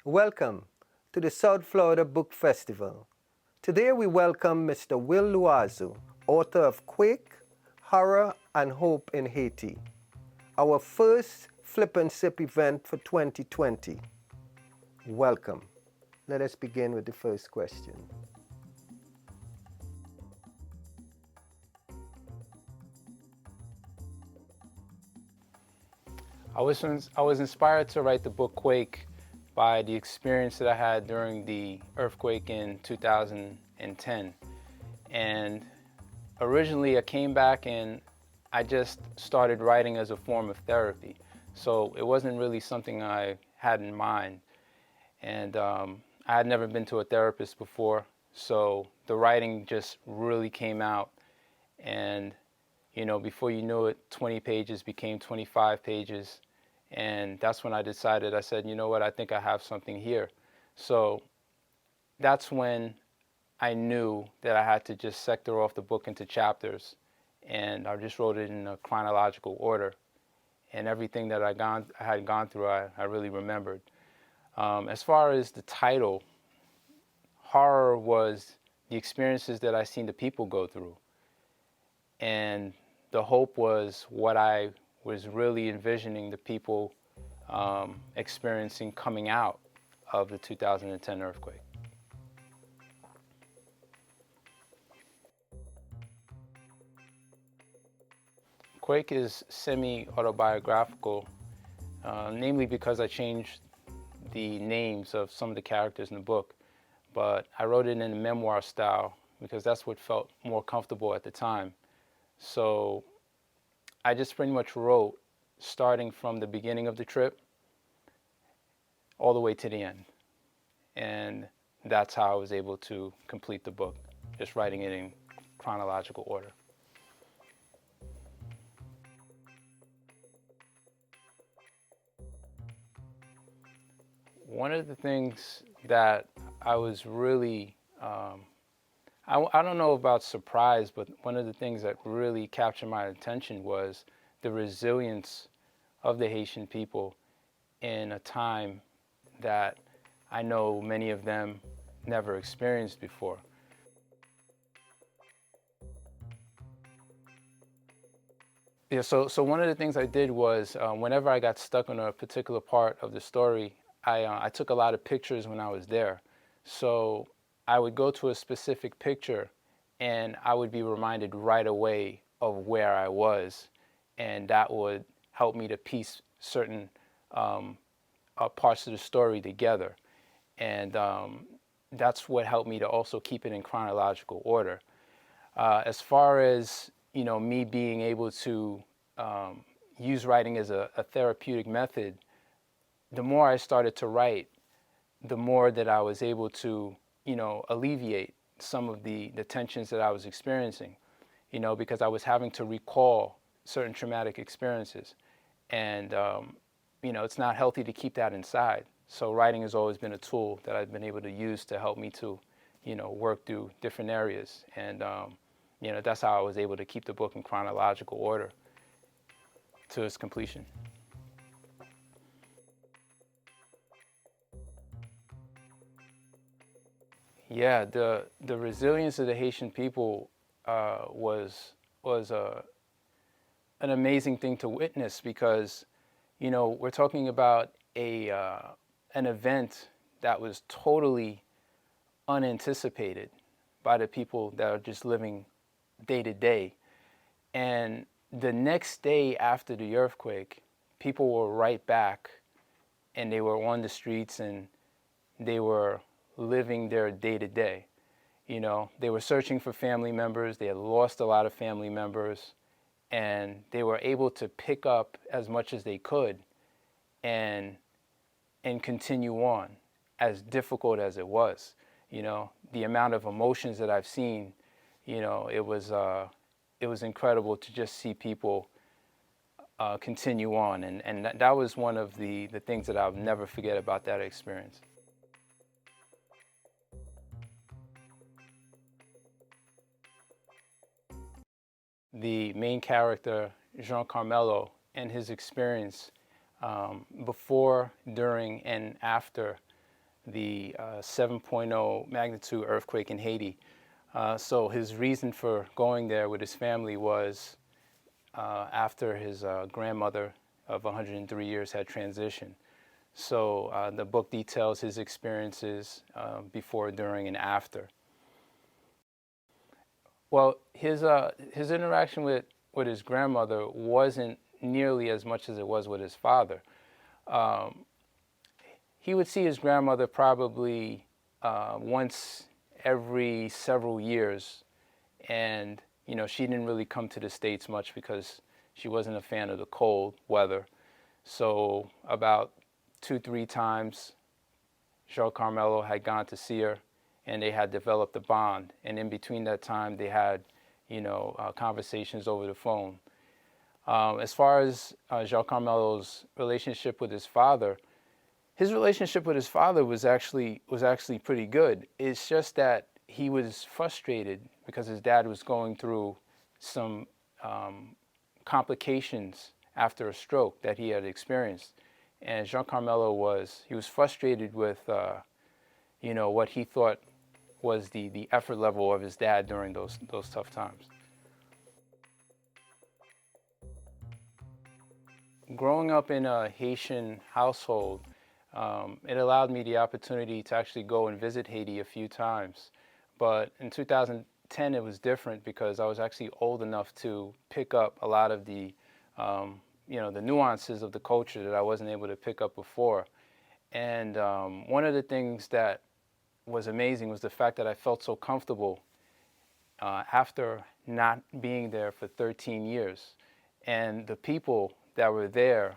Welcome to the South Florida Book Festival. Today we welcome Mr. Will Loiseau, author of Quake, Horror and Hope in Haiti, our first Flip and Sip event for 2020. Welcome. Let us begin with the first question. I was inspired to write the book Quake by the experience that I had during the earthquake in 2010. And originally I came back and I just started writing as a form of therapy. So it wasn't really something I had in mind. And I had never been to a therapist before, so the writing just really came out. And, you know, before you knew it, 20 pages became 25 pages. And that's when I decided, I said, you know what, I think I have something here. So that's when I knew that I had to just sector off the book into chapters. And I just wrote it in a chronological order. And everything that I had gone through, I really remembered. As far as the title, horror was the experiences that I seen the people go through. And the hope was what I was really envisioning the people experiencing coming out of the 2010 earthquake. Quake is semi-autobiographical, namely because I changed the names of some of the characters in the book, but I wrote it in a memoir style because that's what felt more comfortable at the time. So I just pretty much wrote starting from the beginning of the trip all the way to the end. And that's how I was able to complete the book, just writing it in chronological order. One of the things that I was really, I don't know about surprised, but one of the things that really captured my attention was the resilience of the Haitian people in a time that I know many of them never experienced before. Yeah, so one of the things I did was whenever I got stuck on a particular part of the story, I took a lot of pictures when I was there. So I would go to a specific picture and I would be reminded right away of where I was. And that would help me to piece certain parts of the story together. And that's what helped me to also keep it in chronological order. As far as, you know, me being able to use writing as a therapeutic method, the more I started to write, the more that I was able to, you know, alleviate some of the tensions that I was experiencing, you know, because I was having to recall certain traumatic experiences. And, you know, it's not healthy to keep that inside. So writing has always been a tool that I've been able to use to help me to, you know, work through different areas. And, you know, that's how I was able to keep the book in chronological order to its completion. Yeah, the resilience of the Haitian people was an amazing thing to witness because, you know, we're talking about an event that was totally unanticipated by the people that are just living day to day. And the next day after the earthquake, people were right back and they were on the streets and they were living their day to day. You know, they were searching for family members. They had lost a lot of family members and they were able to pick up as much as they could and continue on, as difficult as it was. You know, the amount of emotions that I've seen, you know, it was incredible to just see people continue on. And that was one of the things that I'll never forget about that experience. The main character, Jean Carmelo, and his experience before, during, and after the 7.0 magnitude earthquake in Haiti. So his reason for going there with his family was after his grandmother of 103 years had transitioned. So the book details his experiences before, during, and after. Well, his interaction with his grandmother wasn't nearly as much as it was with his father. He would see his grandmother probably once every several years, and she didn't really come to the States much because she wasn't a fan of the cold weather. So about 2-3 times, João Carmelo had gone to see her, and they had developed a bond. And in between that time, they had, conversations over the phone. As far as João Carmelo's relationship with his father, his relationship with his father was actually pretty good. It's just that he was frustrated because his dad was going through some complications after a stroke that he had experienced. And João Carmelo was frustrated with, what he thought was the effort level of his dad during those tough times. Growing up in a Haitian household, it allowed me the opportunity to actually go and visit Haiti a few times. But in 2010, it was different because I was actually old enough to pick up a lot of the the nuances of the culture that I wasn't able to pick up before. And one of the things that was amazing was the fact that I felt so comfortable after not being there for 13 years. And the people that were there,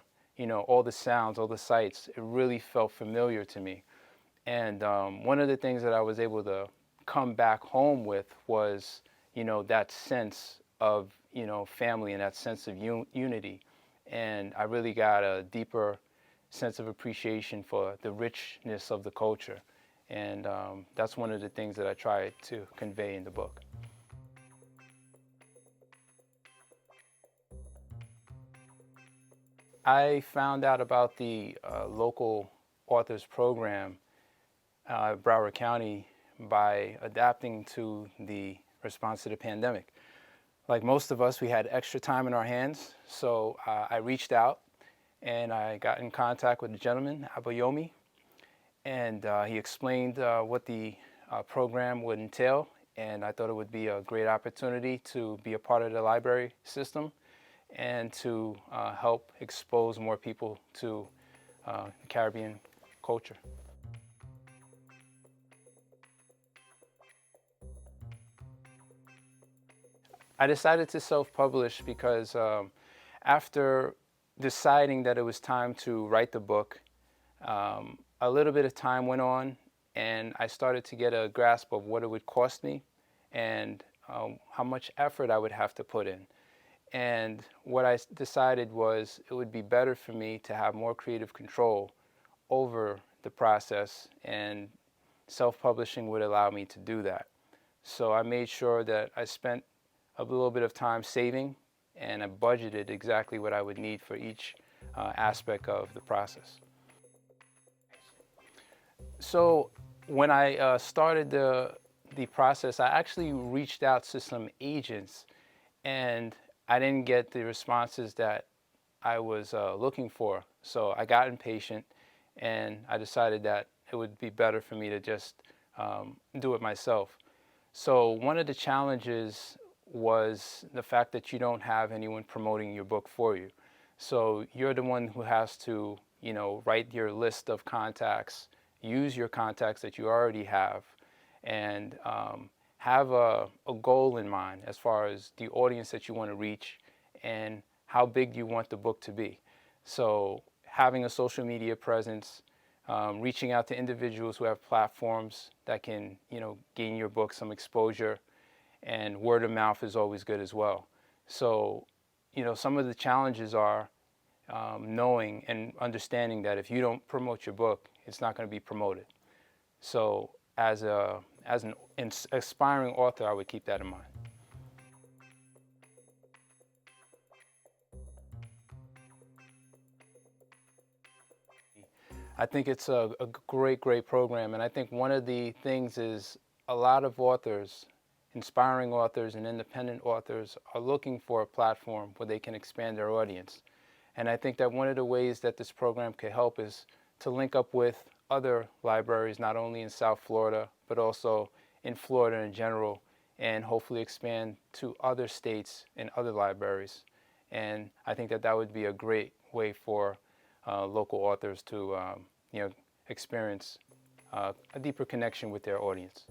all the sounds, all the sights, it really felt familiar to me. And one of the things that I was able to come back home with was, that sense of, family and that sense of unity. And I really got a deeper sense of appreciation for the richness of the culture. And that's one of the things that I try to convey in the book. I found out about the local authors program at Broward County by adapting to the response to the pandemic. Like most of us, we had extra time in our hands, so I reached out and I got in contact with the gentleman, Abayomi, and he explained what the program would entail, and I thought it would be a great opportunity to be a part of the library system and to help expose more people to Caribbean culture. I decided to self-publish because after deciding that it was time to write the book, a little bit of time went on and I started to get a grasp of what it would cost me and how much effort I would have to put in. And what I decided was it would be better for me to have more creative control over the process, and self-publishing would allow me to do that. So I made sure that I spent a little bit of time saving, and I budgeted exactly what I would need for each aspect of the process. So when I started the process, I actually reached out to some agents, and I didn't get the responses that I was looking for. So I got impatient, and I decided that it would be better for me to just do it myself. So one of the challenges was the fact that you don't have anyone promoting your book for you. So you're the one who has to, write your list of contacts, use your contacts that you already have, and have a goal in mind as far as the audience that you want to reach and how big you want the book to be. So having a social media presence, reaching out to individuals who have platforms that can, gain your book some exposure, and word of mouth is always good as well. So, some of the challenges are knowing and understanding that if you don't promote your book, it's not going to be promoted. So as an aspiring author, I would keep that in mind. I think it's a great, great program, and I think one of the things is a lot of authors, inspiring authors and independent authors, are looking for a platform where they can expand their audience. And I think that one of the ways that this program could help is to link up with other libraries, not only in South Florida, but also in Florida in general, and hopefully expand to other states and other libraries. And I think that that would be a great way for local authors to experience a deeper connection with their audience.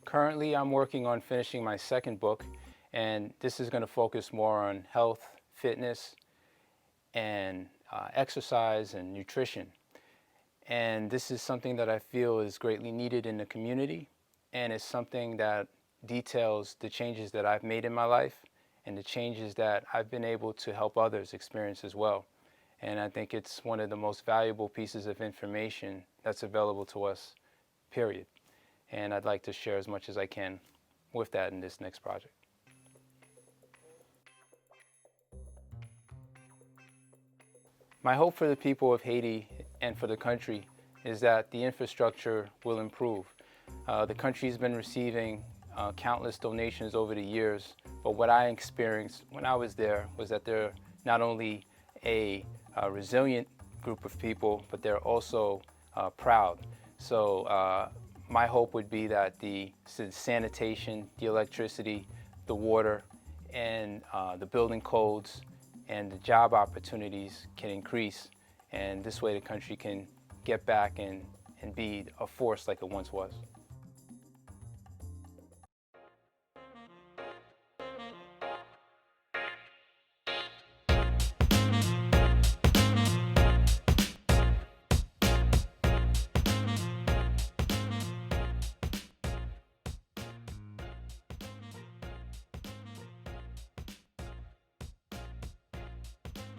Currently, I'm working on finishing my second book, and this is going to focus more on health, fitness, and exercise and nutrition. And this is something that I feel is greatly needed in the community, and it's something that details the changes that I've made in my life and the changes that I've been able to help others experience as well. And I think it's one of the most valuable pieces of information that's available to us, period. And I'd like to share as much as I can with that in this next project. My hope for the people of Haiti and for the country is that the infrastructure will improve. The country's been receiving countless donations over the years, but what I experienced when I was there was that they're not only a resilient group of people, but they're also proud. So my hope would be that the sanitation, the electricity, the water, and the building codes and the job opportunities can increase, and this way the country can get back and be a force like it once was.